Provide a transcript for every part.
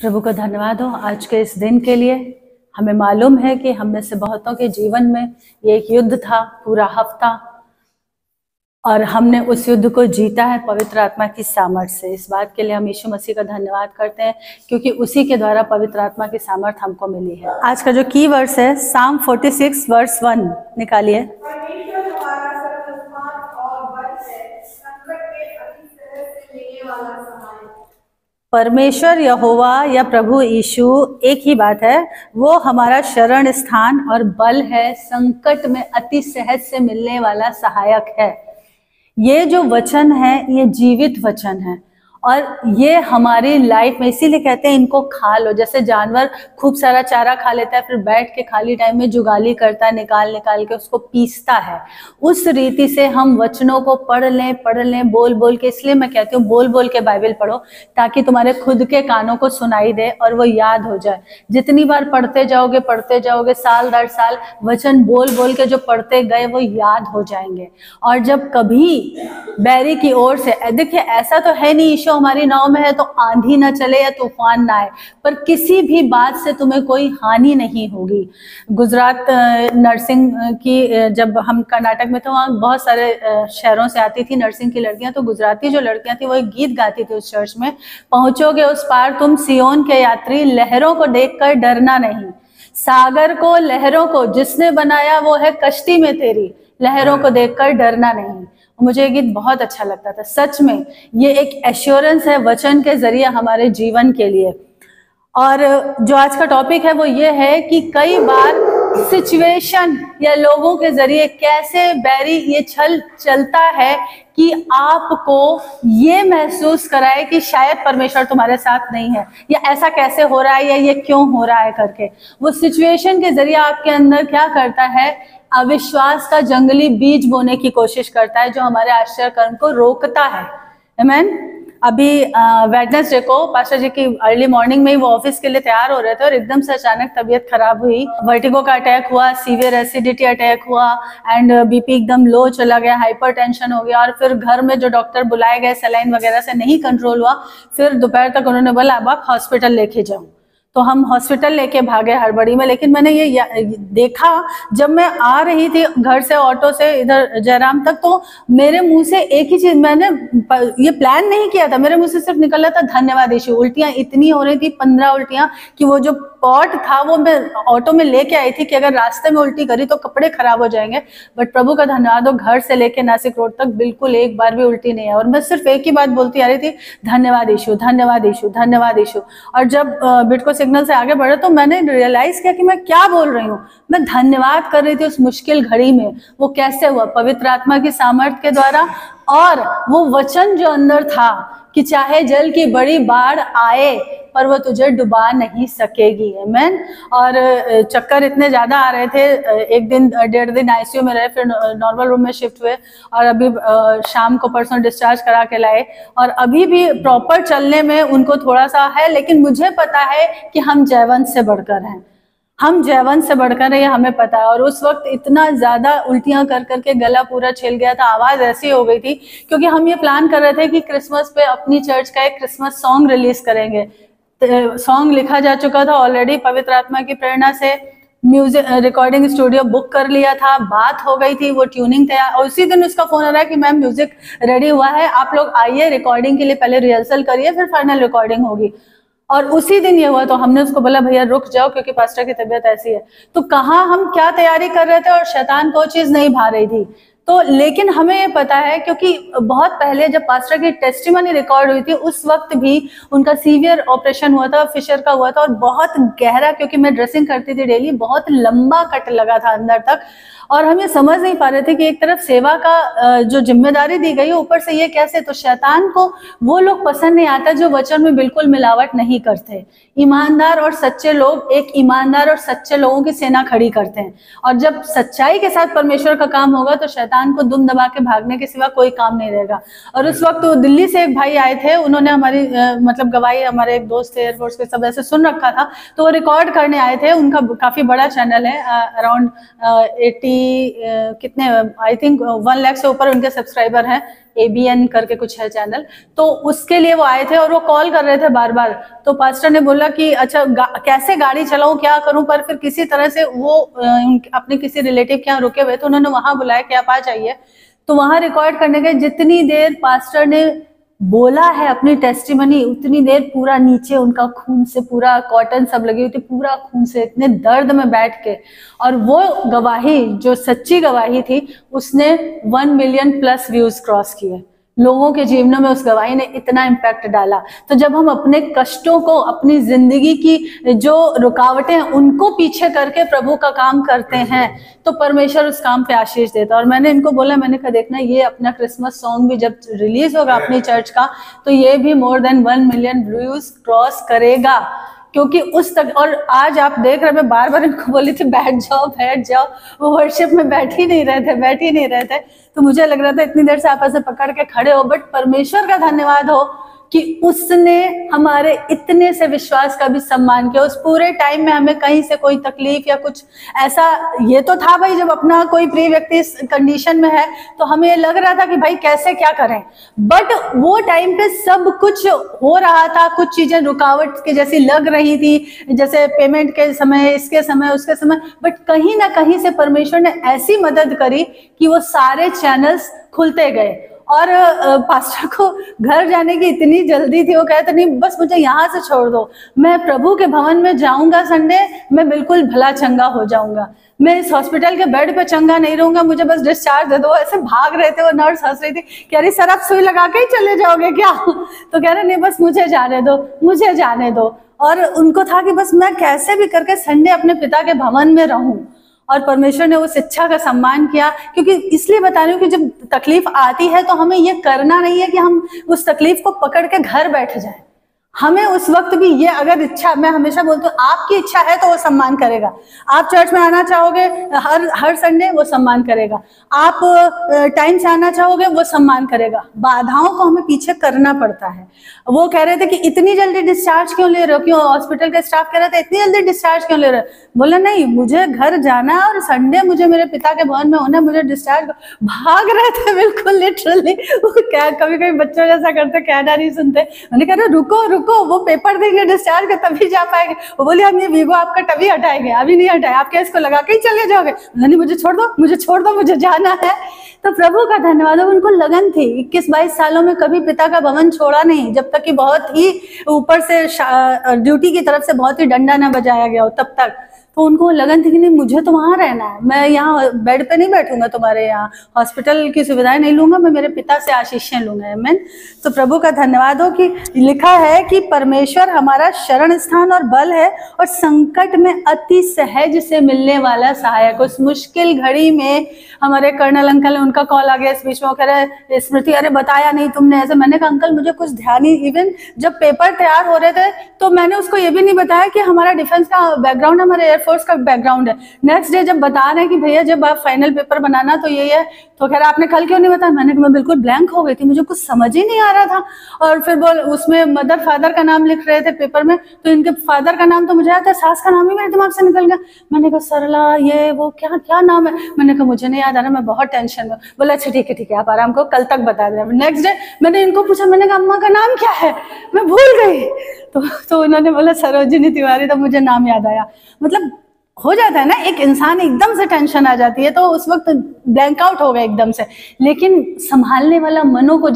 प्रभु का धन्यवाद हो आज के इस दिन के लिए। हमें मालूम है कि हम में से बहुतों के जीवन में ये एक युद्ध था पूरा हफ्ता, और हमने उस युद्ध को जीता है पवित्र आत्मा की सामर्थ से। इस बात के लिए हम यीशु मसीह का धन्यवाद करते हैं, क्योंकि उसी के द्वारा पवित्र आत्मा की सामर्थ हमको मिली है। आज का जो की वर्स है साम 46 वर्स 1 निकालिए। परमेश्वर यहोवा या प्रभु यीशु एक ही बात है, वो हमारा शरण स्थान और बल है, संकट में अति सहज से मिलने वाला सहायक है। ये जो वचन है ये जीवित वचन है, और ये हमारी लाइफ में, इसीलिए कहते हैं इनको खा लो। जैसे जानवर खूब सारा चारा खा लेता है, फिर बैठ के खाली टाइम में जुगाली करता है, निकाल निकाल के उसको पीसता है, उस रीति से हम वचनों को पढ़ लें बोल बोल के। इसलिए मैं कहती हूँ बोल बोल के बाइबल पढ़ो, ताकि तुम्हारे खुद के कानों को सुनाई दे और वो याद हो जाए। जितनी बार पढ़ते जाओगे साल दर साल वचन बोल बोल के जो पढ़ते गए वो याद हो जाएंगे। और जब कभी बैरी की ओर से, देखिए ऐसा तो है नहीं ईशो हमारी नाव में है तो आंधी ना चले या तूफान ना आए, पर किसी भी बात से तुम्हें कोई हानि नहीं होगी। गुजरात नर्सिंग की, जब हम कर्नाटक में थे वहाँ बहुत सारे शहरों से आती थी नर्सिंग की लड़कियां, तो गुजराती जो लड़कियां थी वो एक गीत गाती थी उस चर्च में, पहुंचोगे उस पार तुम सियोन के यात्री, लहरों को देखकर डरना नहीं, सागर को लहरों को जिसने बनाया वो है कश्ती में तेरी, लहरों को देखकर डरना नहीं। मुझे ये गीत बहुत अच्छा लगता था। सच में ये एक एश्योरेंस है वचन के जरिए हमारे जीवन के लिए। और जो आज का टॉपिक है वो ये है कि कई बार सिचुएशन या लोगों के जरिए कैसे बैरी ये छल चलता है कि आपको ये महसूस कराए कि शायद परमेश्वर तुम्हारे साथ नहीं है, या ऐसा कैसे हो रहा है या ये क्यों हो रहा है करके। वो सिचुएशन के जरिए आपके अंदर क्या करता है, अविश्वास का जंगली बीज बोने की कोशिश करता है, जो हमारे आश्चर्य कर्म को रोकता है। आमीन। अभी वेडनेसडे को पास्टर जी की अर्ली मॉर्निंग में ही वो ऑफिस के लिए तैयार हो रहे थे और एकदम से अचानक तबीयत खराब हुई, वर्टिगो का अटैक हुआ, सीवियर एसिडिटी अटैक हुआ, एंड बीपी एकदम लो चला गया, हाइपरटेंशन हो गया, और फिर घर में जो डॉक्टर बुलाए गए सलाइन वगैरह से नहीं कंट्रोल हुआ। फिर दोपहर तक उन्होंने बोला अब आप हॉस्पिटल लेके जाओ, तो हम हॉस्पिटल लेके भागे हड़बड़ी में। लेकिन मैंने ये देखा, जब मैं आ रही थी घर से ऑटो से इधर जयराम तक, तो मेरे मुंह से एक ही चीज, मैंने ये प्लान नहीं किया था, मेरे मुंह से सिर्फ निकला था धन्यवाद यीशु। उल्टियां इतनी हो रही थी, 15 उल्टियां, कि वो जो पॉट था वो मैं ऑटो में लेके आई थी कि अगर रास्ते में उल्टी करी तो कपड़े खराब हो जाएंगे। बट प्रभु का धन्यवाद हो, घर से लेके नासिक रोड तक बिल्कुल एक बार भी उल्टी नहीं है, और मैं सिर्फ एक ही बात बोलती आ रही थी, धन्यवाद यीशु, धन्यवाद यीशु, धन्यवाद यीशु। और जब बिटको सिग्नल से आगे बढ़े तो मैंने रियलाइज किया कि मैं क्या बोल रही हूँ। मैं धन्यवाद कर रही थी उस मुश्किल घड़ी में। वो कैसे हुआ? पवित्र आत्मा की सामर्थ के द्वारा, और वो वचन जो अंदर था कि चाहे जल की बड़ी बाढ़ आए पर वो तुझे डुबा नहीं सकेगी। आमीन। और चक्कर इतने ज्यादा आ रहे थे, एक दिन 1.5 दिन आईसीयू में रहे, फिर नॉर्मल रूम में शिफ्ट हुए, और अभी शाम को परसों डिस्चार्ज करा के लाए, और अभी भी प्रॉपर चलने में उनको थोड़ा सा है। लेकिन मुझे पता है कि हम जयवंत से बढ़कर हैं, हम जयवंत से बढ़कर है, ये हमें पता है। और उस वक्त इतना ज्यादा उल्टियां कर करके गला पूरा छिल गया था, आवाज ऐसी हो गई थी, क्योंकि हम ये प्लान कर रहे थे कि क्रिसमस पे अपनी चर्च का एक क्रिसमस सॉन्ग रिलीज करेंगे। सॉन्ग लिखा जा चुका था ऑलरेडी, पवित्र आत्मा की प्रेरणा से म्यूजिक रिकॉर्डिंग स्टूडियो बुक कर लिया था, बात हो गई थी, वो ट्यूनिंग तैयार, और उसी दिन उसका फोन आ रहा है कि मैम म्यूजिक रेडी हुआ है, आप लोग आइए रिकॉर्डिंग के लिए, पहले रिहर्सल करिए फिर फाइनल रिकॉर्डिंग होगी। और उसी दिन ये हुआ, तो हमने उसको बोला भैया रुक जाओ क्योंकि पास्टर की तबीयत ऐसी है। तो कहाँ हम क्या तैयारी कर रहे थे और शैतान को चीज नहीं भा रही थी। तो लेकिन हमें ये पता है, क्योंकि बहुत पहले जब पास्टर की टेस्टिमनी रिकॉर्ड हुई थी उस वक्त भी उनका सीवियर ऑपरेशन हुआ था, फिशर का हुआ था, और बहुत गहरा, क्योंकि मैं ड्रेसिंग करती थी डेली, बहुत लंबा कट लगा था अंदर तक। और हम ये समझ नहीं पा रहे थे कि एक तरफ सेवा का जो जिम्मेदारी दी गई है, ऊपर से ये कैसे। तो शैतान को वो लोग पसंद नहीं आता जो वचन में बिल्कुल मिलावट नहीं करते। ईमानदार और सच्चे लोग एक ईमानदार और सच्चे लोगों की सेना खड़ी करते हैं, और जब सच्चाई के साथ परमेश्वर का काम होगा तो शैतान को दुम दबा के भागने के सिवा कोई काम नहीं रहेगा। और उस वक्त दिल्ली से एक भाई आए थे, उन्होंने हमारी मतलब गवाही, हमारे एक दोस्त थे एयरफोर्स के, सब ऐसे सुन रखा था, तो वो रिकॉर्ड करने आए थे। उनका काफी बड़ा चैनल है, अराउंड 80 कितने, आई थिंक 1 लाख से ऊपर उनके सब्सक्राइबर हैं, ABN करके कुछ है चैनल, तो उसके लिए वो आए थे और वो कॉल कर रहे थे बार बार। तो पास्टर ने बोला कि अच्छा कैसे गाड़ी चलाऊं, क्या करूं, पर फिर किसी तरह से वो अपने किसी रिलेटिव के यहाँ रुके हुए थे, उन्होंने वहां बुलाया कि आप आ जाइए। तो वहां रिकॉर्ड करने गए, जितनी देर पास्टर ने बोला है अपनी टेस्टिमनी, उतनी देर पूरा नीचे उनका खून से पूरा कॉटन सब लगी हुई थी, पूरा खून से, इतने दर्द में बैठ के। और वो गवाही जो सच्ची गवाही थी, उसने 1 मिलियन प्लस व्यूज क्रॉस किए। लोगों के जीवनों में उस गवाही ने इतना इम्पैक्ट डाला। तो जब हम अपने कष्टों को, अपनी जिंदगी की जो रुकावटें हैं, उनको पीछे करके प्रभु का काम करते हैं, तो परमेश्वर उस काम पे आशीष देता है। और मैंने इनको बोला, मैंने कहा देखना ये अपना क्रिसमस सॉन्ग भी जब रिलीज होगा अपनी चर्च का, तो ये भी more than 1 million views cross करेगा, क्योंकि उस तक। और आज आप देख रहे, मैं बार बार इनको बोली थी बैठ जाओ, वो वर्शिप में बैठ ही नहीं रहे थे। तो मुझे लग रहा था इतनी देर से आप ऐसे पकड़ के खड़े हो, बट परमेश्वर का धन्यवाद हो कि उसने हमारे इतने से विश्वास का भी सम्मान किया। उस पूरे टाइम में हमें कहीं से कोई तकलीफ या कुछ ऐसा, ये तो था भाई, जब अपना कोई प्रिय व्यक्ति इस कंडीशन में है तो हमें ये लग रहा था कि भाई कैसे क्या करें, बट वो टाइम पे सब कुछ हो रहा था, कुछ चीजें रुकावट की जैसी लग रही थी, जैसे पेमेंट के समय, इसके समय, उसके समय, बट कहीं ना कहीं से परमेश्वर ने ऐसी मदद करी कि वो सारे चैनल्स खुलते गए। और पास्टर को घर जाने की इतनी जल्दी थी, वो कहते नहीं बस मुझे यहाँ से छोड़ दो, मैं प्रभु के भवन में जाऊंगा संडे, मैं बिल्कुल भला चंगा हो जाऊंगा, मैं इस हॉस्पिटल के बेड पे चंगा नहीं रहूंगा, मुझे बस डिस्चार्ज दे दो। ऐसे भाग रहे थे, वो नर्स हंस रही थी, कह रही सर आप सुई लगा के ही चले जाओगे क्या? तो कह रहे नहीं बस मुझे जाने दो। और उनको था कि बस मैं कैसे भी करके संडे अपने पिता के भवन में रहूं, और परमेश्वर ने उस इच्छा का सम्मान किया। क्योंकि इसलिए बता रही हूँ कि जब तकलीफ आती है तो हमें ये करना नहीं है कि हम उस तकलीफ को पकड़ के घर बैठ जाएं। हमें उस वक्त भी ये, अगर इच्छा, मैं हमेशा बोलती हूँ आपकी इच्छा है तो वो सम्मान करेगा। आप चर्च में आना चाहोगे हर संडे, वो सम्मान करेगा। आप टाइम से आना चाहोगे, वो सम्मान करेगा। बाधाओं को हमें पीछे करना पड़ता है। वो कह रहे थे कि इतनी जल्दी डिस्चार्ज क्यों ले रहे हो, क्यों हॉस्पिटल का स्टाफ कह रहा था इतनी जल्दी डिस्चार्ज क्यों ले रहे हो? बोला नहीं, मुझे घर जाना है और संडे मुझे मेरे पिता के भवन में होना, मुझे डिस्चार्ज। भाग रहे थे बिल्कुल लिटरली। क्या कभी कभी बच्चों जैसा करते, कहना नहीं सुनते। मैंने कहा रुको, वो पेपर देंगे डिस्चार्ज का तभी जा पाएंगे। वो बोले हम ये वीगो आपका तभी हटाएंगे, अभी नहीं हटाए, आप क्या इसको लगा के ही चले जाओगे? नहीं मुझे छोड़ दो, मुझे जाना है। तो प्रभु का धन्यवाद, उनको लगन थी। 21-22 सालों में कभी पिता का भवन छोड़ा नहीं, जब तक कि बहुत ही ऊपर से ड्यूटी की तरफ से बहुत ही डंडा ना बजाया गया हो तब तक। तो उनको लगन थी कि नहीं मुझे तो वहां रहना है, मैं यहाँ बेड पे नहीं बैठूंगा, तुम्हारे यहाँ हॉस्पिटल की सुविधाएं नहीं लूंगा, मैं मेरे पिता से आशीषें लूंगा। आमीन। तो प्रभु का धन्यवाद हो कि लिखा है कि परमेश्वर हमारा शरण स्थान और बल है और संकट में अति सहज से मिलने वाला सहायक। उस मुश्किल घड़ी में हमारे कर्नल अंकल, उनका कॉल आ गया इस बीच में, वो कह रहे स्मृति अरे बताया नहीं तुमने ऐसे। मैंने कहा अंकल मुझे कुछ ध्यान ही, इवन जब पेपर तैयार हो रहे थे तो मैंने उसको ये भी नहीं बताया कि हमारा डिफेंस का बैकग्राउंड, हमारे एयरफोर्स का बैकग्राउंड है। नेक्स्ट डे जब बता रहे हैं कि भैया जब आप फाइनल पेपर बनाना तो ये है, तो कह रहा आपने कल क्यों नहीं बताया? मैंने कहा मैं बिल्कुल ब्लैंक हो गई थी, मुझे कुछ समझ ही नहीं आ रहा था। और फिर बोल उसमें मदर फादर का नाम लिख रहे थे पेपर में, तो इनके फादर का नाम तो मुझे आता है, सास का नाम ही मेरे दिमाग से निकल गया। मैंने कहा सरला ये वो क्या नाम है? मैंने कहा मुझे नहीं याद आ रहा, मैं बहुत टेंशन में। बोला अच्छा ठीक है आप आराम करो, कल तक बता देना। नेक्स्ट डे मैंने इनको पूछा, मैंने कहा अम्मा का नाम क्या है? मैं भूल गई। तो उन्होंने बोला सरोजिनी तिवारी, तो मुझे नाम याद आया। मतलब हो जाता है ना, एक इंसान एकदम से टेंशन आ जाती है तो उस वक्त ब्लैंक आउट हो गया एकदम से। लेकिन संभालने वाला, मनों को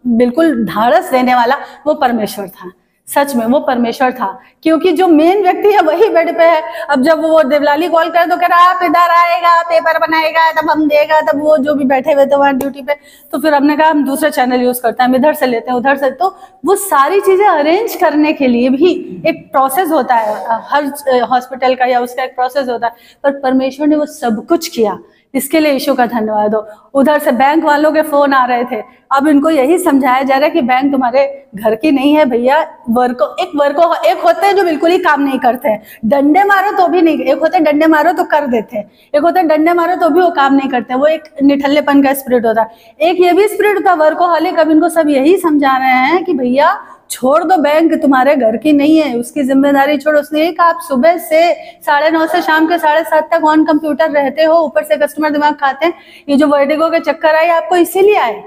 बिल्कुल ढाढ़स देने वाला वो परमेश्वर था। सच में वो परमेश्वर था, क्योंकि जो मेन व्यक्ति है वही बेड पे है। अब जब वो देवलाली कॉल करे तो कह रहा आप इधर आएगा, पेपर बनाएगा, तब हम देगा, तब वो जो भी बैठे हुए थे वहां ड्यूटी पे। तो फिर हमने कहा हम दूसरा चैनल यूज करते हैं, हम इधर से लेते हैं उधर से। तो वो सारी चीजें अरेंज करने के लिए भी एक प्रोसेस होता है, हर हॉस्पिटल का या उसका एक प्रोसेस होता है, पर परमेश्वर ने वो सब कुछ किया। इसके लिए यीशु का धन्यवाद हो। उधर से बैंक वालों के फोन आ रहे थे, अब इनको यही समझाया जा रहा है कि बैंक तुम्हारे घर की नहीं है भैया। एक होते हैं जो बिल्कुल ही काम नहीं करते हैं, डंडे मारो तो भी नहीं, एक होते डंडे मारो तो कर देते हैं, एक होते डंडे मारो तो भी वो काम नहीं करते, वो एक निठल्लेपन का स्पिरिट होता है। एक ये भी स्पिरिट होता है वर्कोहॉलिक। अब इनको सब यही समझा रहे हैं कि भैया छोड़ दो, बैंक तुम्हारे घर की नहीं है, उसकी जिम्मेदारी छोड़ो। उसने एक आप सुबह से 9:30 से शाम के 7:30 तक ऑन कंप्यूटर रहते हो, ऊपर से कस्टमर दिमाग खाते हैं। ये जो वर्टिगो के चक्कर आए आपको इसीलिए आए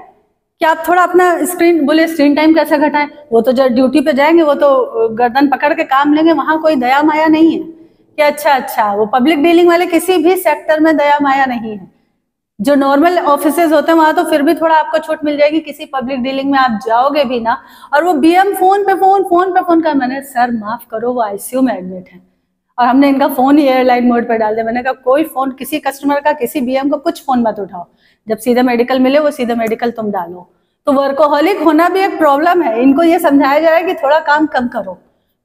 कि आप थोड़ा अपना स्क्रीन टाइम कैसे घटाएं। वो तो जब ड्यूटी पे जाएंगे वो तो गर्दन पकड़ के काम लेंगे, वहां कोई दया माया नहीं है कि अच्छा वो पब्लिक डीलिंग वाले किसी भी सेक्टर में दया माया नहीं है। जो नॉर्मल ऑफिसेज होते हैं वहां तो फिर भी थोड़ा आपको छूट मिल जाएगी, किसी पब्लिक डीलिंग में आप जाओगे भी ना और वो बीएम फोन पे फोन कर, मैंने सर माफ करो वो आईसीयू में एडमिट है और हमने इनका फोन ही एयरलाइन मोड पे डाल दिया। मैंने कहा कोई फोन किसी कस्टमर का, किसी बीएम का कुछ फोन मत उठाओ, जब सीधे मेडिकल मिले वो सीधे मेडिकल तुम डालो। तो वर्कोहॉलिक होना भी एक प्रॉब्लम है। इनको ये समझाया जा रहा है कि थोड़ा काम कम करो,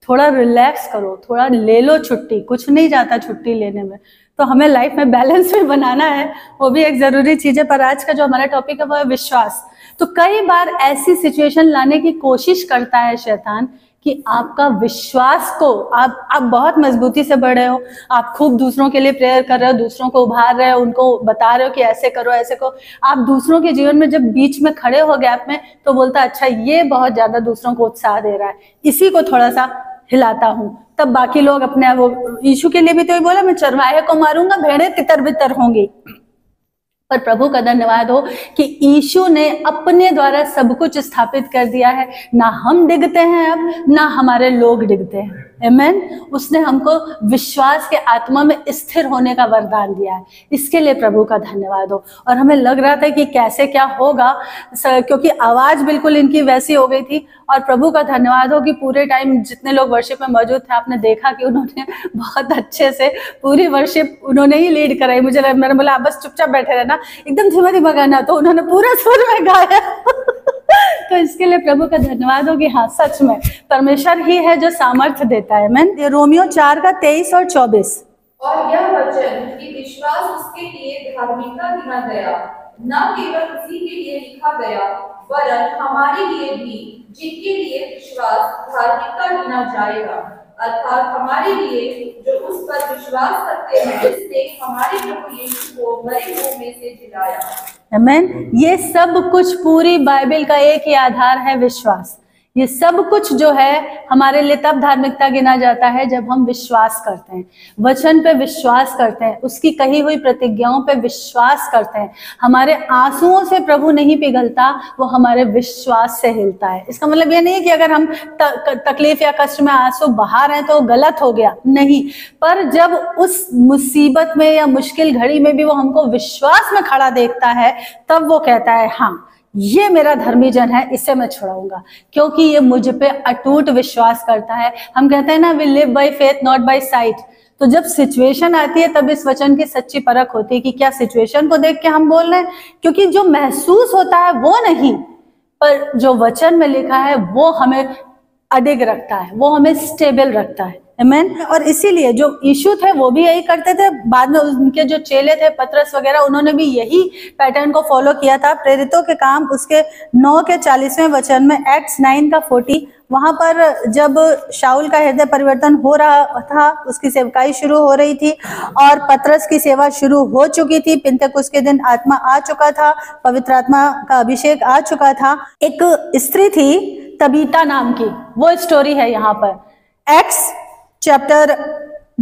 थोड़ा रिलैक्स करो, थोड़ा ले लो छुट्टी, कुछ नहीं जाता छुट्टी लेने में। तो हमें लाइफ में बैलेंस भी बनाना है, वो भी एक जरूरी चीज है। पर आज का जो हमारा टॉपिक है वो है विश्वास। तो कई बार ऐसी सिचुएशन लाने की कोशिश करता है शैतान कि आपका विश्वास को आप बहुत मजबूती से बढ़ रहे हो, आप खूब दूसरों के लिए प्रेयर कर रहे हो, दूसरों को उभार रहे हो, उनको बता रहे हो कि ऐसे करो ऐसे करो। आप दूसरों के जीवन में जब बीच में खड़े हो गैप में तो बोलता अच्छा ये बहुत ज्यादा दूसरों को उत्साह दे रहा है, इसी को थोड़ा सा हिलाता हूं। तब बाकी लोग अपने, वो यीशु के लिए भी तो ये बोला मैं चरवाहे को मारूंगा भेड़ें तितर बितर होंगी। पर प्रभु का धन्यवाद हो कि यीशु ने अपने द्वारा सब कुछ स्थापित कर दिया है। ना हम डिगते हैं अब, ना हमारे लोग डिगते हैं। आमेन। उसने हमको विश्वास के आत्मा में स्थिर होने का वरदान दिया है, इसके लिए प्रभु का धन्यवाद हो। और हमें लग रहा था कि कैसे क्या होगा, क्योंकि आवाज बिल्कुल इनकी वैसी हो गई थी। और प्रभु का धन्यवाद हो कि पूरे टाइम जितने लोग वर्शिप में मौजूद थे आपने देखा कि उन्होंने बहुत अच्छे से पूरी वर्शिप उन्होंने ही लीड कराई। मैंने बोला आप बस चुपचाप बैठे रहना, एकदम धीमा धीमा गाना, तो उन्होंने पूरा सुर में गाया। तो इसके लिए प्रभु का धन्यवाद हो कि हाँ सच में परमेश्वर ही है जो सामर्थ्य देता है। मैं रोमियो 4:23 और 24। और यह वचन कि विश्वास उसके लिए धार्मिकता गिना गया, न केवल उसी के लिए लिखा गया वरन हमारे लिए भी, जिनके लिए विश्वास धार्मिकता गिना जाएगा, अर्थात हमारे लिए जो उस पर विश्वास करते हैं जिसने हमारे प्रभु यीशु को मरे हुओं में से जिलाया। आमीन। ये सब कुछ पूरी बाइबल का एक ही आधार है, विश्वास। ये सब कुछ जो है हमारे लिए तब धार्मिकता गिना जाता है जब हम विश्वास करते हैं, वचन पे विश्वास करते हैं, उसकी कही हुई प्रतिज्ञाओं पे विश्वास करते हैं। हमारे आंसुओं से प्रभु नहीं पिघलता, वो हमारे विश्वास से हिलता है। इसका मतलब ये नहीं है कि अगर हम तकलीफ या कष्ट में आंसू बहा रहे हैं तो गलत हो गया, नहीं। पर जब उस मुसीबत में या मुश्किल घड़ी में भी वो हमको विश्वास में खड़ा देखता है, तब वो कहता है हाँ ये मेरा धर्मी जन है, इससे मैं छुड़ाऊंगा, क्योंकि ये मुझ पे अटूट विश्वास करता है। हम कहते हैं ना we live by faith not by sight. तो जब सिचुएशन आती है तब इस वचन की सच्ची परख होती है कि क्या सिचुएशन को देख के हम बोल रहे हैं, क्योंकि जो महसूस होता है वो नहीं, पर जो वचन में लिखा है वो हमें अडिग रखता है, वो हमें स्टेबल रखता है। आमीन। और इसीलिए जो यीशु थे वो भी यही करते थे, बाद में उनके जो चेले थे पतरस वगैरह, उन्होंने भी यही पैटर्न को फॉलो किया था। प्रेरितों के काम उसके 9:40वें वचन में, एक्ट्स 9:40, वहां पर जब शाऊल का हृदय परिवर्तन हो रहा था, उसकी सेवकाई शुरू हो रही थी और पतरस की सेवा शुरू हो चुकी थी। पिंतेकुस्त के दिन आत्मा आ चुका था, पवित्र आत्मा का अभिषेक आ चुका था। एक स्त्री थी तबीता नाम की, वो स्टोरी है यहाँ पर, एक्ट्स चैप्टर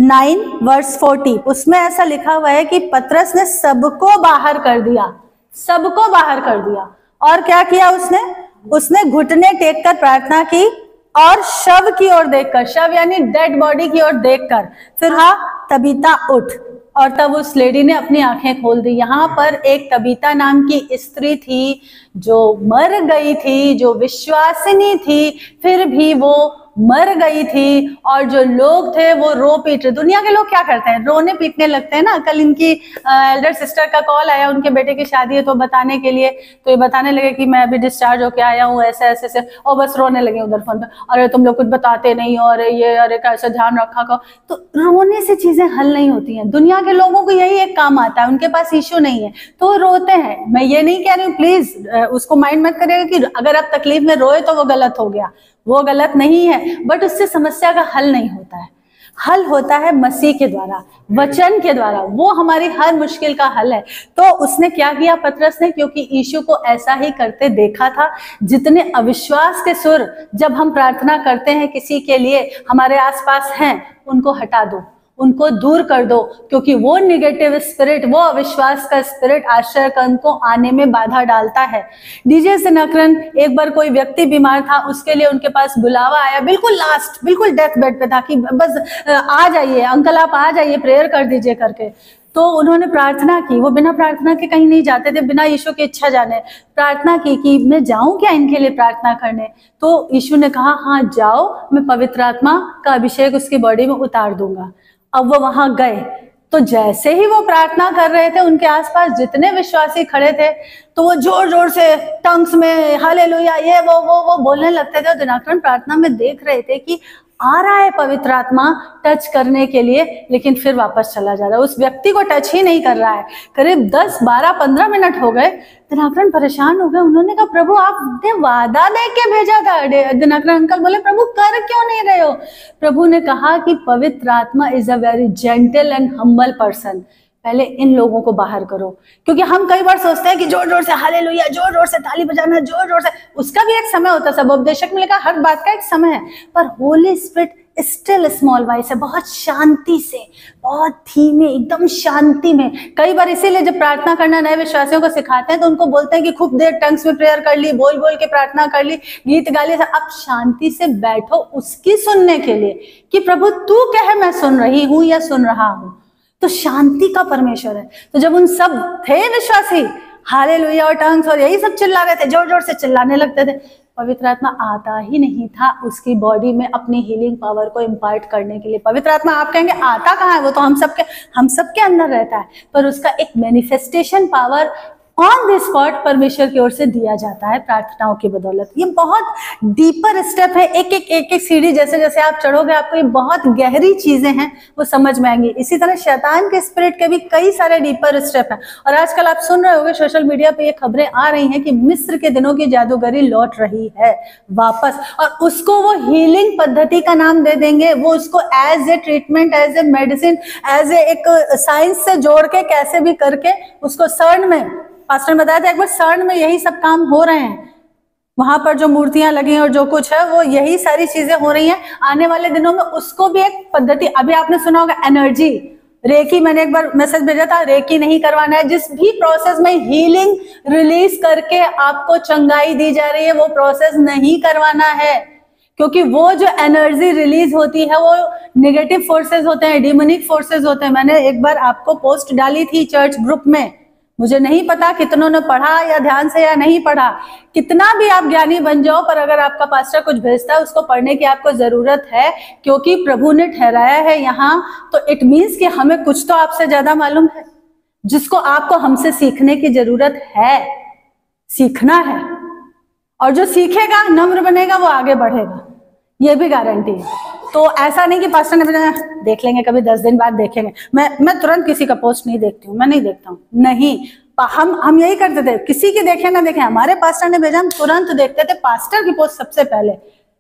9:40। उसमें ऐसा लिखा हुआ है कि पतरस ने सबको बाहर कर दिया, सबको बाहर कर दिया। और क्या किया उसने घुटने टेक कर प्रार्थना की और शव की ओर देखकर, शव यानी डेड बॉडी की ओर देखकर, फिर हाँ तबीता उठ, और तब उस लेडी ने अपनी आंखें खोल दी। यहाँ पर एक तबीता नाम की स्त्री थी जो मर गई थी, जो विश्वासिनी थी, फिर भी वो मर गई थी। और जो लोग थे वो रो पीट रहे। दुनिया के लोग क्या करते हैं, रोने पीटने लगते हैं ना। कल इनकी एल्डर सिस्टर का कॉल आया, उनके बेटे की शादी है तो बताने के लिए, तो ये बताने लगे कि मैं अभी डिस्चार्ज होके आया हूँ, ऐसे ऐसे से, और बस रोने लगे उधर फोन पे, अरे तुम लोग कुछ बताते नहीं हो, अरे ये, अरे कैसे ध्यान रखा करो। तो रोने से चीजें हल नहीं होती हैं। दुनिया के लोगों को यही एक काम आता है, उनके पास इश्यू नहीं है तो रोते हैं। मैं ये नहीं कह रही हूँ, प्लीज उसको माइंड मत करिएगा कि अगर आप तकलीफ में रोए तो वो गलत हो गया, वो गलत नहीं है, बट उससे समस्या का हल नहीं होता है। हल होता है मसीह के द्वारा, वचन के द्वारा, वो हमारी हर मुश्किल का हल है। तो उसने क्या किया पतरस ने, क्योंकि यीशु को ऐसा ही करते देखा था। जितने अविश्वास के सुर जब हम प्रार्थना करते हैं किसी के लिए हमारे आसपास हैं, उनको हटा दो, उनको दूर कर दो, क्योंकि वो निगेटिव स्पिरिट, वो अविश्वास का स्पिरिट आश्रय कण को आने में बाधा डालता है। डीजे दिनकरन, एक बार कोई व्यक्ति बीमार था, उसके लिए उनके पास बुलावा आया, बिल्कुल लास्ट, बिल्कुल डेथ बेड पे था कि बस आ जाइए अंकल, आप आ जाइए, प्रेयर कर दीजिए करके। तो उन्होंने प्रार्थना की, वो बिना प्रार्थना के कहीं नहीं जाते थे, बिना यीशु की इच्छा जाने प्रार्थना की कि मैं जाऊं क्या इनके लिए प्रार्थना करने। तो यीशु ने कहा हाँ जाओ, मैं पवित्र आत्मा का अभिषेक उसकी बॉडी में उतार दूंगा। अब वो वहां गए, तो जैसे ही वो प्रार्थना कर रहे थे, उनके आसपास जितने विश्वासी खड़े थे, तो वो जोर जोर से टंग्स में हालेलुया ये वो बोलने लगते थे। दिनकरन प्रार्थना में देख रहे थे कि आ रहा है पवित्र आत्मा टच करने के लिए, लेकिन फिर वापस चला जा रहा है, उस व्यक्ति को टच ही नहीं कर रहा है। करीब 10, 12, 15 मिनट हो गए। दिनकरन परेशान हो गए। उन्होंने कहा प्रभु आपने वादा दे के भेजा था। दिनकरन अंकल बोले प्रभु कर क्यों नहीं रहे हो? प्रभु ने कहा कि पवित्र आत्मा is a very gentle and humble person, पहले इन लोगों को बाहर करो। क्योंकि हम कई बार सोचते हैं कि जोर जोर से हालेलुया, जोर जोर से ताली बजाना, जोर जोर से, उसका भी एक समय होता है। सब उपदेशक में लिखा हर बात का एक समय है, पर Holi spirit still small voice है, बहुत शांति से, बहुत धीमे, एकदम शांति में। कई बार इसीलिए जब प्रार्थना करना नए विश्वासियों को सिखाते हैं तो उनको बोलते हैं कि खूब देर टंग्स में प्रेयर कर ली, बोल बोल के प्रार्थना कर ली, गीत गा लिया। अब शांति से बैठो उसकी सुनने के लिए कि प्रभु तू कहे मैं सुन रही हूं या सुन रहा हूं। तो शांति का परमेश्वर है। तो जब उन सब थे विश्वासी हालेलुया और टंग्स और यही सब चिल्ला रहे थे, जोर जोर से चिल्लाने लगते थे, पवित्र आत्मा आता ही नहीं था उसकी बॉडी में अपनी हीलिंग पावर को इम्पार्ट करने के लिए। पवित्र आत्मा आप कहेंगे आता कहाँ है, वो तो हम सबके अंदर रहता है, पर उसका एक manifestation power on the spot परमेश्वर की ओर से दिया जाता है प्रार्थनाओं की बदौलत। ये बहुत डीपर स्टेप है, एक एक सीढ़ी जैसे जैसे आप चढ़ोगे आपको ये बहुत गहरी चीजें हैं वो समझ में आएंगी। इसी तरह शैतान के स्पिरिट के भी कई सारे डीपर स्टेप हैं। और आजकल आप सुन रहे होंगे सोशल मीडिया पे ये खबरें आ रही हैं कि मिस्र के दिनों की जादूगरी लौट रही है वापस, और उसको वो हीलिंग पद्धति का नाम दे देंगे। वो उसको as a treatment, as a medicine, as a एक साइंस से जोड़ के कैसे भी करके उसको सर्न में, पास्टर ने बताया था एक बार, सर्न में यही सब काम हो रहे हैं। वहां पर जो मूर्तियां लगी हैं और जो कुछ है वो यही सारी चीजें हो रही हैं। आने वाले दिनों में उसको भी एक पद्धति, अभी आपने सुना होगा एनर्जी रेकी, मैंने एक बार मैसेज भेजा था, रेकी नहीं करवाना है। जिस भी प्रोसेस में हीलिंग रिलीज करके आपको चंगाई दी जा रही है वो प्रोसेस नहीं करवाना है, क्योंकि वो जो एनर्जी रिलीज होती है वो नेगेटिव फोर्सेस होते हैं, डिमोनिक फोर्सेस होते हैं। मैंने एक बार आपको पोस्ट डाली थी चर्च ग्रुप में, मुझे नहीं पता कितनों ने पढ़ा या ध्यान से या नहीं पढ़ा। कितना भी आप ज्ञानी बन जाओ, पर अगर आपका पास्टर कुछ भेजता है उसको पढ़ने की आपको जरूरत है, क्योंकि प्रभु ने ठहराया है यहाँ। तो इट मीन्स कि हमें कुछ तो आपसे ज्यादा मालूम है, जिसको आपको हमसे सीखने की जरूरत है, सीखना है। और जो सीखेगा, नम्र बनेगा, वो आगे बढ़ेगा, ये भी गारंटी है। तो ऐसा नहीं कि पास्टर ने बताया देख लेंगे कभी 10 दिन बाद देखेंगे। मैं तुरंत किसी का पोस्ट नहीं देखती हूँ, मैं नहीं देखता हूँ, नहीं। हम यही करते थे, किसी की देखे ना देखे, हमारे पास्टर ने भेजा हम तुरंत देखते थे पास्टर की पोस्ट सबसे पहले।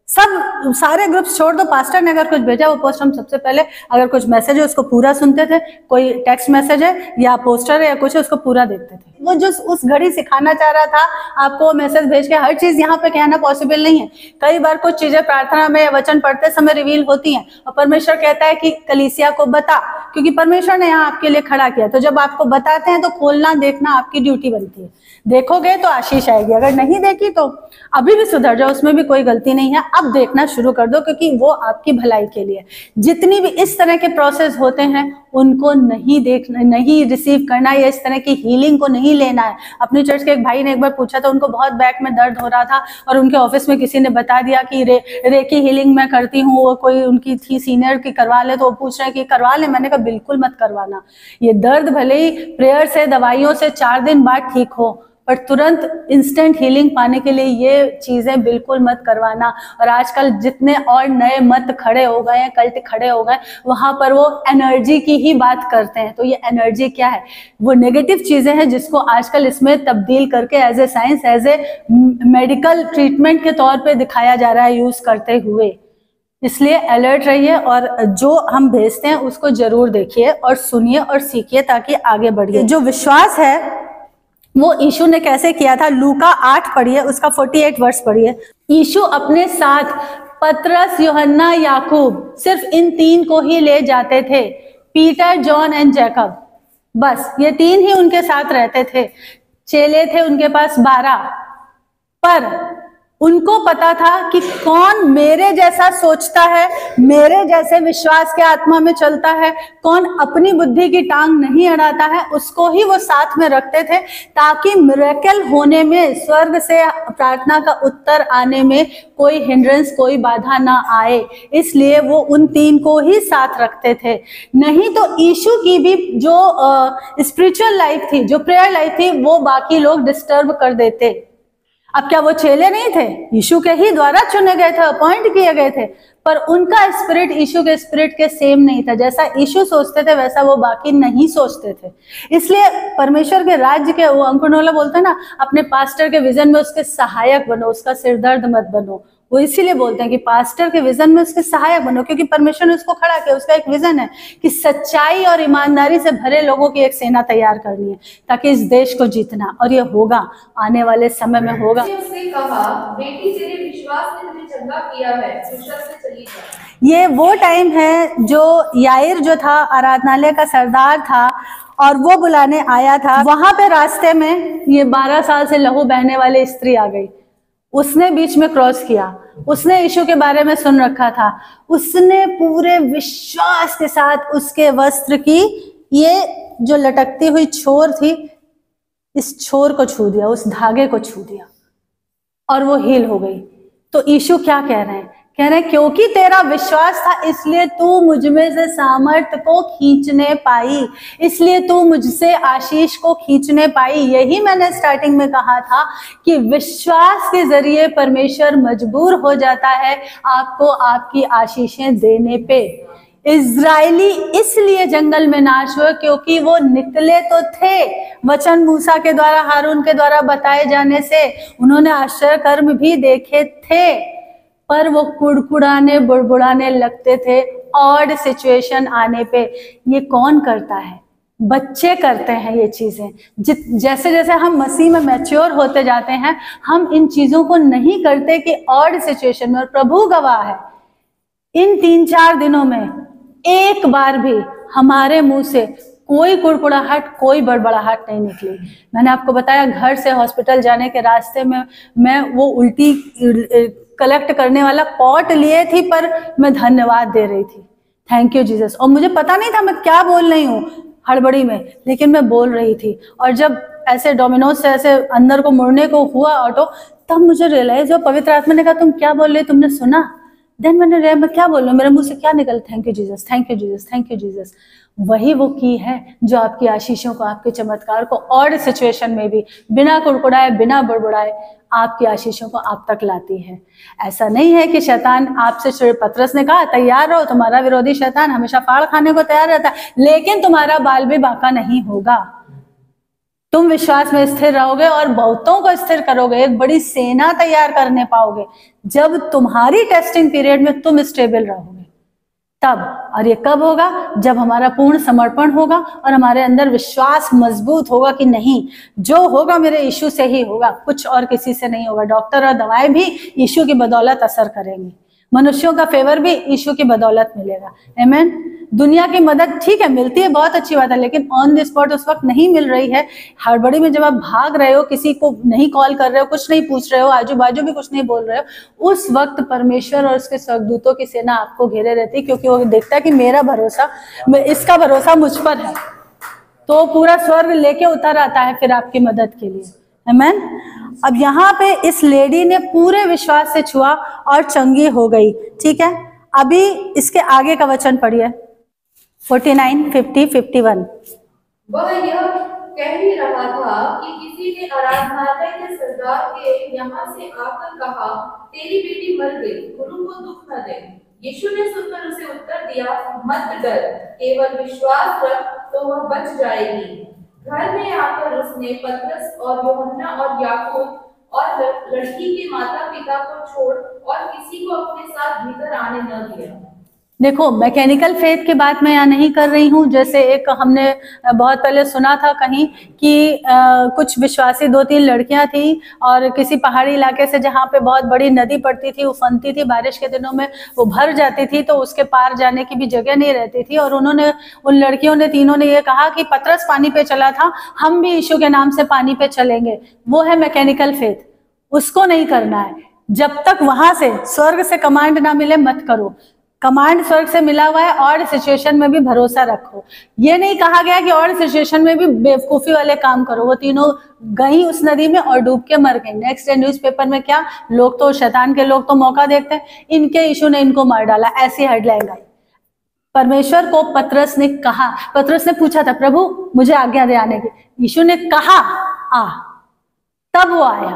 सब सारे ग्रुप्स छोड़ दो, पास्टर ने अगर कुछ भेजा वो पोस्ट हम सबसे पहले, अगर कुछ मैसेज है उसको पूरा सुनते थे, कोई टेक्स्ट मैसेज है या पोस्टर है या कुछ है उसको पूरा देखते थे। वो जो उस घड़ी सिखाना चाह रहा था आपको मैसेज भेज के, हर चीज यहाँ पे कहना पॉसिबल नहीं है। कई बार कुछ चीजें प्रार्थना में या वचन पढ़ते समय रिवील होती हैं और परमेश्वर कहता है कि कलीसिया को बता, क्योंकि परमेश्वर ने यहाँ आपके लिए खड़ा किया। तो जब आपको बताते हैं तो खोलना देखना आपकी ड्यूटी बनती है। देखोगे तो आशीष आएगी, अगर नहीं देखी तो अभी भी सुधर जाओ, उसमें भी कोई गलती नहीं है। अब देखना शुरू कर दो, क्योंकि वो आपकी भलाई के लिए। जितनी भी इस तरह के प्रोसेस होते हैं उनको नहीं देखना, नहीं रिसीव करना, या इस तरह की हीलिंग को नहीं लेना है। अपनी चर्च के एक भाई ने एक बार पूछा था, उनको बहुत बैक में दर्द हो रहा था और उनके ऑफिस में किसी ने बता दिया कि रेकी हीलिंग मैं करती हूँ, वो कोई उनकी थी सीनियर की, करवा ले। तो वो पूछ रहे हैं कि करवा ले। मैंने कहा बिल्कुल मत करवाना। ये दर्द भले ही प्रेयर से, दवाइयों से 4 दिन बाद ठीक हो, पर तुरंत इंस्टेंट हीलिंग पाने के लिए ये चीजें बिल्कुल मत करवाना। और आजकल जितने और नए मत खड़े हो गए हैं, कल्ट खड़े हो गए, वहां पर वो एनर्जी की ही बात करते हैं। तो ये एनर्जी क्या है? वो नेगेटिव चीजें हैं जिसको आजकल इसमें तब्दील करके as a science, as a medical treatment के तौर पे दिखाया जा रहा है यूज करते हुए। इसलिए अलर्ट रहिए और जो हम भेजते हैं उसको जरूर देखिए और सुनिए और सीखिए ताकि आगे बढ़िए। जो विश्वास है वो यीशु ने कैसे किया था, लूका 8 पढ़िए, उसका 48 वर्ष पढ़िए। यीशु अपने साथ पतरस, यूहन्ना, याकूब, सिर्फ इन 3 को ही ले जाते थे, पीटर, जॉन एंड जैकब, बस ये 3 ही उनके साथ रहते थे। चेले थे उनके पास 12, पर उनको पता था कि कौन मेरे जैसा सोचता है, मेरे जैसे विश्वास के आत्मा में चलता है, कौन अपनी बुद्धि की टांग नहीं अड़ाता है, उसको ही वो साथ में रखते थे ताकि मिरेकल होने में, स्वर्ग से प्रार्थना का उत्तर आने में कोई हिंड्रेंस, कोई बाधा ना आए। इसलिए वो उन 3 को ही साथ रखते थे। नहीं तो यीशु की भी जो स्पिरिचुअल लाइफ थी, जो प्रेयर लाइफ थी, वो बाकी लोग डिस्टर्ब कर देते। अब क्या वो चेले नहीं थे? यीशु के ही द्वारा चुने गए थे, अपॉइंट किए गए थे, पर उनका स्पिरिट यीशु के स्पिरिट के सेम नहीं था। जैसा यीशु सोचते थे वैसा वो बाकी नहीं सोचते थे। इसलिए परमेश्वर के राज्य के, वो अंकुरनोला बोलते हैं ना, अपने पास्टर के विजन में उसके सहायक बनो, उसका सिरदर्द मत बनो। वो इसीलिए बोलते हैं कि पास्टर के विजन में उसके सहायक बनो, क्योंकि परमेश्वर ने उसको खड़ा किया। उसका एक विजन है कि सच्चाई और ईमानदारी से भरे लोगों की एक सेना तैयार करनी है ताकि इस देश को जीतना, और ये होगा, आने वाले समय में होगा। उसने कहा, बेटी तेरे विश्वास ने तुझे चंगा किया है, विश्वास से चली जा। ये वो टाइम है जो याईर जो था, आराधनालय का सरदार था, और वो बुलाने आया था। वहां पे रास्ते में ये 12 साल से लहू बहने वाली स्त्री आ गई। उसने बीच में क्रॉस किया, उसने यीशु के बारे में सुन रखा था, उसने पूरे विश्वास के साथ उसके वस्त्र की ये जो लटकती हुई छोर थी, इस छोर को छू दिया, उस धागे को छू दिया, और वो हील हो गई। तो यीशु क्या कह रहे हैं? कह रहे हैं क्योंकि तेरा विश्वास था इसलिए तू मुझ में से सामर्थ को खींचने पाई, इसलिए तू मुझसे आशीष को खींचने पाई। यही मैंने स्टार्टिंग में कहा था कि विश्वास के जरिए परमेश्वर मजबूर हो जाता है आपको आपकी आशीषें देने पे। इज़राइली इसलिए जंगल में नाश हुए क्योंकि वो निकले तो थे वचन मूसा के द्वारा, हारून के द्वारा बताए जाने से, उन्होंने आश्चर्य कर्म भी देखे थे, पर वो कुड़कुड़ाने बुड़बुड़ाने लगते थे ऑड सिचुएशन आने पे। ये कौन करता है? बच्चे करते हैं ये चीजें। जैसे जैसे हम मसीह में मैच्योर होते जाते हैं, हम इन चीजों को नहीं करते कि ऑड सिचुएशन में, और प्रभु गवाह है, इन 3-4 दिनों में एक बार भी हमारे मुंह से कोई कुड़कुड़ाहट, कोई बड़बड़ाहट नहीं निकली। मैंने आपको बताया, घर से हॉस्पिटल जाने के रास्ते में मैं वो उल्टी कलेक्ट करने वाला पॉट लिए थी, पर मैं धन्यवाद दे रही थी, थैंक यू जीसस। और मुझे पता नहीं था मैं क्या बोल रही हूँ हड़बड़ी में, लेकिन मैं बोल रही थी। और जब ऐसे डोमिनोज से ऐसे अंदर को मुड़ने को हुआ ऑटो, तब मुझे रियलाइज हुआ, पवित्र आत्मा ने कहा तुम क्या बोल रही, तुमने सुना? देन मैंने मैं क्या बोल रहा हूँ, मेरे मुंह से क्या निकल, thank you Jesus, thank you Jesus, thank you Jesus. वही वो की है जो आपकी आशीषों को, आपके चमत्कार को और सिचुएशन में भी बिना कुड़कुड़ाए, बिना बुड़बुड़ाए आपकी आशीषों को आप तक लाती है। ऐसा नहीं है कि शैतान आपसे, पतरस ने कहा तैयार रहो, तुम्हारा विरोधी शैतान हमेशा फाड़ खाने को तैयार रहता है, लेकिन तुम्हारा बाल भी बांका नहीं होगा। तुम विश्वास में स्थिर रहोगे और बहुतों को स्थिर करोगे, एक बड़ी सेना तैयार करने पाओगे जब तुम्हारी टेस्टिंग पीरियड में तुम स्टेबल रहोगे तब। और ये कब होगा? जब हमारा पूर्ण समर्पण होगा और हमारे अंदर विश्वास मजबूत होगा कि नहीं, जो होगा मेरे यीशु से ही होगा, कुछ और किसी से नहीं होगा। डॉक्टर और दवाएं भी यीशु की बदौलत असर करेंगी, मनुष्यों का फेवर भी यीशु की बदौलत मिलेगा। आमीन। दुनिया की मदद ठीक है मिलती है, बहुत अच्छी बात है, लेकिन ऑन द स्पॉट उस वक्त नहीं मिल रही है। हड़बड़ी में जब आप भाग रहे हो, किसी को नहीं कॉल कर रहे हो, कुछ नहीं पूछ रहे हो, आजू बाजू भी कुछ नहीं बोल रहे हो, उस वक्त परमेश्वर और उसके स्वर्गदूतों की सेना आपको घेरे रहती है, क्योंकि वो देखता है कि मेरा भरोसा, इसका भरोसा मुझ पर है, तो पूरा स्वर्ग लेके उतर आता है फिर आपकी मदद के लिए। आमीन। अब यहाँ पे इस लेडी ने पूरे विश्वास से छुआ और चंगी हो गई। ठीक है, अभी इसके आगे का वचन पढ़िए, 49, 50, 51। वह यह कह ही रहा था कि किसी ने आराधनालय के सरदार के यहाँ से आकर कहा, तेरी बेटी मर गई, गुरु को दुख न दे। यीशु ने सुनकर उसे उत्तर दिया, मत डर, केवल विश्वास रख तो वह बच जाएगी। घर में आकर उसने पतरस और यूहन्ना और याकूब और लड़की के माता पिता को छोड़ और किसी को अपने साथ भीतर आने न दिया। देखो, मैकेनिकल फेथ की बात मैं यहाँ नहीं कर रही हूँ। जैसे एक हमने बहुत पहले सुना था कहीं कि कुछ विश्वासी 2-3 लड़कियां थी और किसी पहाड़ी इलाके से जहाँ पे बहुत बड़ी नदी पड़ती थी, उफनती थी, बारिश के दिनों में वो भर जाती थी, तो उसके पार जाने की भी जगह नहीं रहती थी। और उन लड़कियों ने तीनों ने ये कहा कि पतरस पानी पे चला था, हम भी यीशु के नाम से पानी पे चलेंगे। वो है मैकेनिकल फेथ, उसको नहीं करना है। जब तक वहां से स्वर्ग से कमांड ना मिले मत करो। कमांड स्वर्ग से मिला हुआ है, और सिचुएशन में भी भरोसा रखो। ये नहीं कहा गया कि और सिचुएशन में भी बेवकूफी वाले काम करो। वो तीनों गई उस नदी में और डूब के मर गई। नेक्स्ट डे न्यूज़पेपर में क्या, लोग तो शैतान के लोग तो मौका देखते हैं, इनके यीशु ने इनको मार डाला, ऐसी हेडलाइन आई। परमेश्वर को पतरस ने कहा, पतरस ने पूछा था, प्रभु मुझे आज्ञा दे आने की। यीशु ने कहा आ, तब वो आया।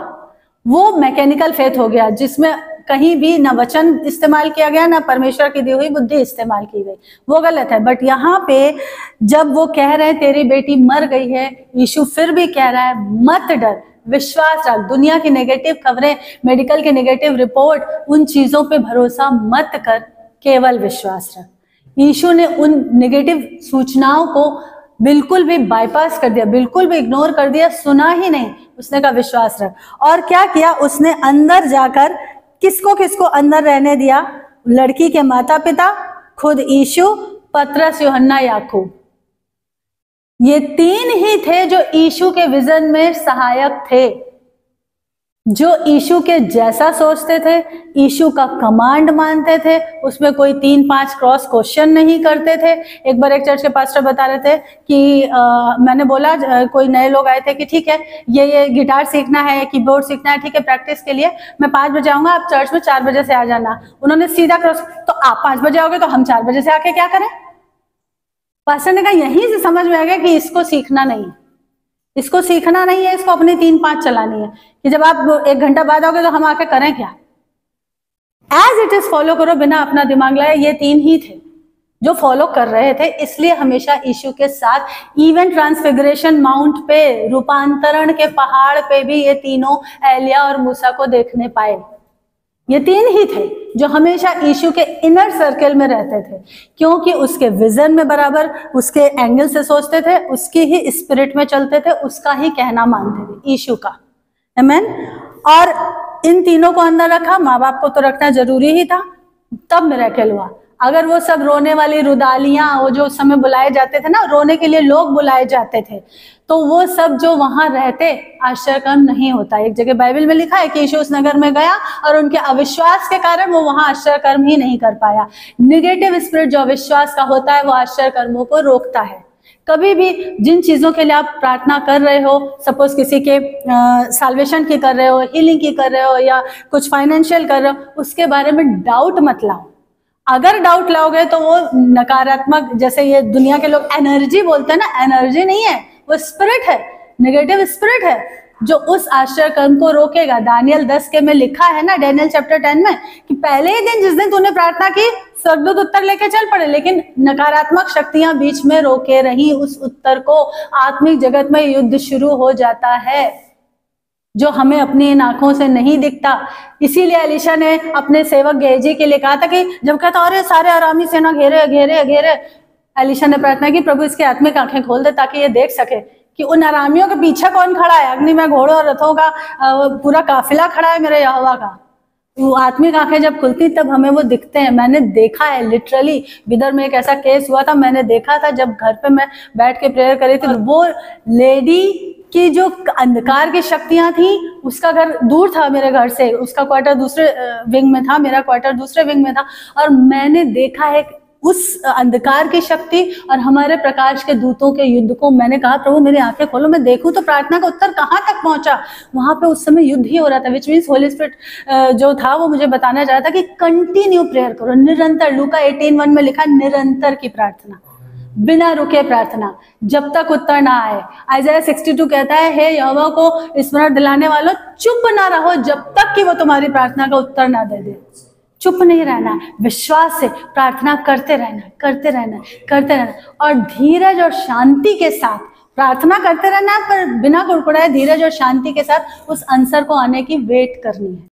वो मैकेनिकल फेथ हो गया, जिसमें कहीं भी ना वचन इस्तेमाल किया गया, ना परमेश्वर की दी हुई बुद्धि इस्तेमाल की गई। वो गलत है। बट यहाँ पे जब वो कह रहे हैं तेरी बेटी मर गई है, यीशु फिर भी कह रहा है मत डर, विश्वास रख। दुनिया की नेगेटिव खबरें, मेडिकल के नेगेटिव रिपोर्ट, उन चीजों पे भरोसा मत कर, केवल विश्वास रख। यीशु ने उन नेगेटिव सूचनाओं को बिल्कुल भी बाईपास कर दिया, बिल्कुल भी इग्नोर कर दिया, सुना ही नहीं। उसने कहा विश्वास रख। और क्या किया उसने, अंदर जाकर किसको किसको अंदर रहने दिया, लड़की के माता पिता, खुद यीशु, पतरस, यूहन्ना, याकूब। ये 3 ही थे जो यीशु के विजन में सहायक थे, जो यीशु के जैसा सोचते थे, यीशु का कमांड मानते थे, उसमें कोई 3-5 क्रॉस क्वेश्चन नहीं करते थे। एक बार एक चर्च के पास्टर बता रहे थे कि मैंने बोला, कोई नए लोग आए थे कि ठीक है ये गिटार सीखना है, कीबोर्ड सीखना है, ठीक है प्रैक्टिस के लिए मैं 5 बजे आऊंगा, आप चर्च में 4 बजे से आ जाना। उन्होंने सीधा क्रॉस, तो आप 5 बजे आओगे तो हम 4 बजे से आके क्या करें? पास्टर ने कहा यहीं से समझ में आ गया कि इसको सीखना नहीं, इसको सीखना नहीं है, इसको अपनी 3-5 चलानी है कि जब आप 1 घंटा बाद आओगे तो हम आके करें क्या? एज इट इज फॉलो करो, बिना अपना दिमाग लगाए। ये 3 ही थे जो फॉलो कर रहे थे, इसलिए हमेशा यीशु के साथ इवन ट्रांसफिगरेशन माउंट पे, रूपांतरण के पहाड़ पे भी ये तीनों एलिया और मूसा को देखने पाए। ये 3 ही थे जो हमेशा यीशु के इनर सर्कल में रहते थे, क्योंकि उसके विजन में बराबर उसके एंगल से सोचते थे, उसकी ही स्पिरिट में चलते थे, उसका ही कहना मानते थे, यीशु का। आमीन। और इन तीनों को अंदर रखा, माँ बाप को तो रखना जरूरी ही था, तब मिरेकल हुआ। अगर वो सब रोने वाली रुदालियां, वो जो उस समय बुलाए जाते थे ना, रोने के लिए लोग बुलाए जाते थे, तो वो सब जो वहां रहते, आश्चर्यकर्म नहीं होता। एक जगह बाइबल में लिखा है कि यीशु उस नगर में गया और उनके अविश्वास के कारण वो वहां आश्चर्यकर्म ही नहीं कर पाया। नेगेटिव स्पिरिट जो अविश्वास का होता है, वो आश्चर्यकर्मों को रोकता है। कभी भी जिन चीजों के लिए आप प्रार्थना कर रहे हो, सपोज किसी के साल्वेशन की कर रहे हो, हीलिंग की कर रहे हो, या कुछ फाइनेंशियल कर रहे हो, उसके बारे में डाउट मत लाओ। अगर डाउट लाओगे तो वो नकारात्मक, जैसे ये दुनिया के लोग एनर्जी बोलते हैं ना, एनर्जी नहीं है, वो स्पिरिट है, नेगेटिव स्पिरिट है जो उस आश्चर्य कर्म को रोकेगा। दानियल 10 के में लिखा है ना, डैनियल चैप्टर 10 में, कि पहले ही दिन जिस दिन तूने प्रार्थना की, स्वर्गदूत उत्तर लेके चल पड़े, लेकिन नकारात्मक शक्तियां बीच में रोके रही उस उत्तर को। आत्मिक जगत में युद्ध शुरू हो जाता है जो हमें अपनी इन आंखों से नहीं दिखता। इसीलिए एलीशा ने अपने सेवक गेहजी के लिए कहा था कि जब कहता अरे सारे अरामी सेना घेरे घेरे घेरे, एलीशा ने प्रार्थना की, प्रभु इसकी आत्मिक आंखें खोल दे ताकि ये देख सके कि उन अरामियों के पीछे कौन खड़ा है। अग्नि में घोड़ों और रथों का पूरा काफिला खड़ा है मेरे यहोवा का। वो आत्मिक आंखें जब खुलती तब हमें वो दिखते हैं। मैंने देखा है लिटरली, बिदर में एक ऐसा केस हुआ था, मैंने देखा था जब घर पे मैं बैठ के प्रेयर करी थी, वो लेडी कि जो अंधकार की शक्तियां थी, उसका घर दूर था मेरे घर से, उसका क्वार्टर दूसरे विंग में था, मेरा क्वार्टर दूसरे विंग में था, और मैंने देखा है उस अंधकार की शक्ति और हमारे प्रकाश के दूतों के युद्ध को। मैंने कहा प्रभु मेरी आंखें खोलो, मैं देखूं तो प्रार्थना का उत्तर कहाँ तक पहुंचा। वहां पे उस समय युद्ध ही हो रहा था, विच मीन्स होली स्पिरिट जो था वो मुझे बताना चाह रहा था कि कंटिन्यू प्रेयर करो, निरंतर। लूका 18:1 में लिखा निरंतर की प्रार्थना, बिना रुके प्रार्थना, जब तक उत्तर ना आए। आइज़ाया 62 कहता है, हे यहोवा को स्मरण दिलाने वालों, चुप ना रहो जब तक कि वो तुम्हारी प्रार्थना का उत्तर ना दे दे। चुप नहीं रहना, विश्वास से प्रार्थना करते रहना, करते रहना, करते रहना, और धीरज और शांति के साथ प्रार्थना करते रहना है, पर बिना कुड़कुड़ाए धीरज और शांति के साथ उस आंसर को आने की वेट करनी है।